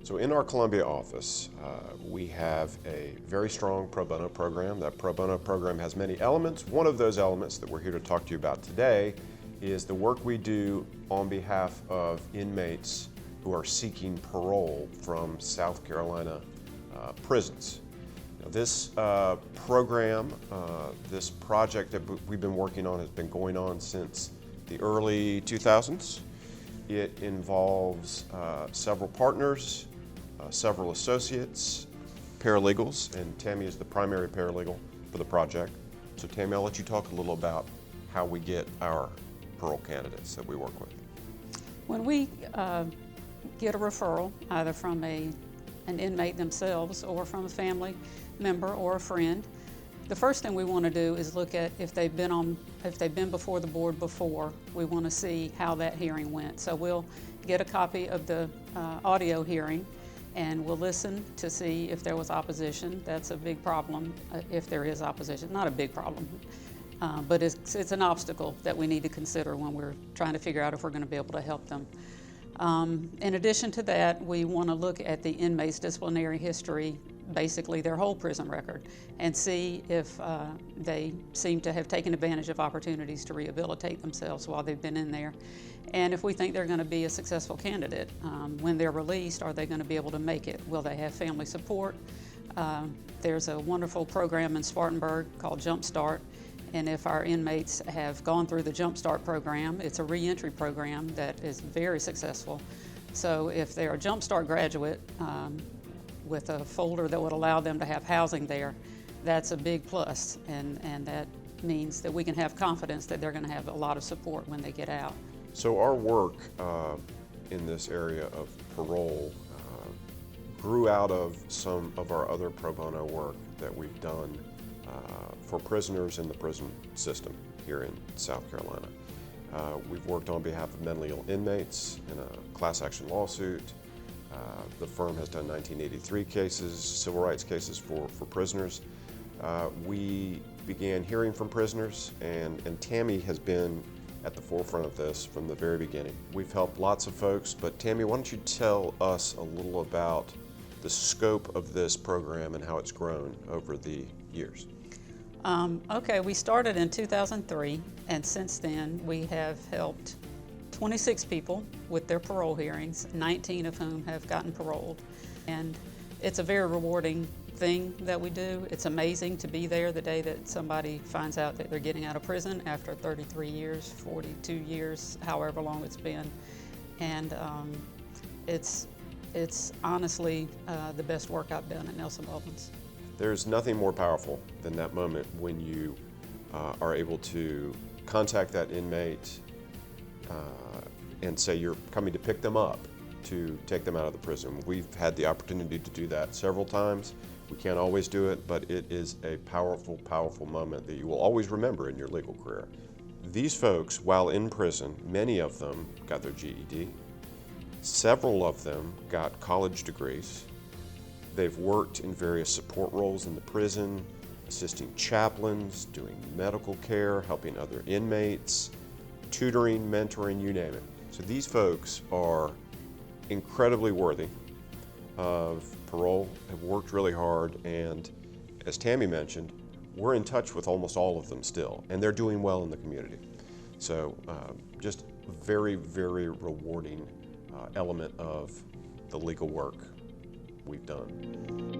So in our Columbia office, we have a very strong pro bono program. That pro bono program has many elements. One of those elements that we're here to talk to you about today is the work we do on behalf of inmates who are seeking parole from South Carolina prisons. Now, this program, this project that we've been working on has been going on since the early 2000s. It involves several partners, several associates, paralegals, and Tammie is the primary paralegal for the project. So Tammie, I'll let you talk a little about how we get our parole candidates that we work with. When we get a referral, either from an inmate themselves or from a family member or a friend, the first thing we want to do is look at if they've been before the board before. We want to see how that hearing went. So we'll get a copy of the audio hearing and we'll listen to see if there was opposition. That's a big problem if there is opposition. Not a big problem, but it's an obstacle that we need to consider when we're trying to figure out if we're going to be able to help them. In addition to that, we want to look at the inmate's disciplinary history, basically their whole prison record, and see if they seem to have taken advantage of opportunities to rehabilitate themselves while they've been in there. And if we think they're going to be a successful candidate, when they're released, are they going to be able to make it? Will they have family support? There's a wonderful program in Spartanburg called Jump Start. And if our inmates have gone through the Jump Start program, it's a reentry program that is very successful. So if they're a Jump Start graduate with a folder that would allow them to have housing there, that's a big plus. And that means that we can have confidence that they're going to have a lot of support when they get out. So our work in this area of parole grew out of some of our other pro bono work that we've done for prisoners in the prison system here in South Carolina. We've worked on behalf of mentally ill inmates in a class action lawsuit. The firm has done 1983 cases, civil rights cases for prisoners. We began hearing from prisoners, and Tammie has been at the forefront of this from the very beginning. We've helped lots of folks, but Tammie, why don't you tell us a little about the scope of this program and how it's grown over the years? Okay, we started in 2003, and since then we have helped 26 people with their parole hearings, 19 of whom have gotten paroled. And it's a very rewarding thing that we do. It's amazing to be there the day that somebody finds out that they're getting out of prison after 33 years, 42 years, however long it's been. And it's honestly the best work I've done at Nelson Mullins. There's nothing more powerful than that moment when you are able to contact that inmate and say you're coming to pick them up to take them out of the prison. We've had the opportunity to do that several times. We can't always do it, but it is a powerful, powerful moment that you will always remember in your legal career. These folks, while in prison, many of them got their GED. Several of them got college degrees. They've worked in various support roles in the prison, assisting chaplains, doing medical care, helping other inmates, tutoring, mentoring, you name it. So these folks are incredibly worthy of parole, have worked really hard, and as Tammie mentioned, we're in touch with almost all of them still, and they're doing well in the community. So just a very, very rewarding element of the legal work we've done.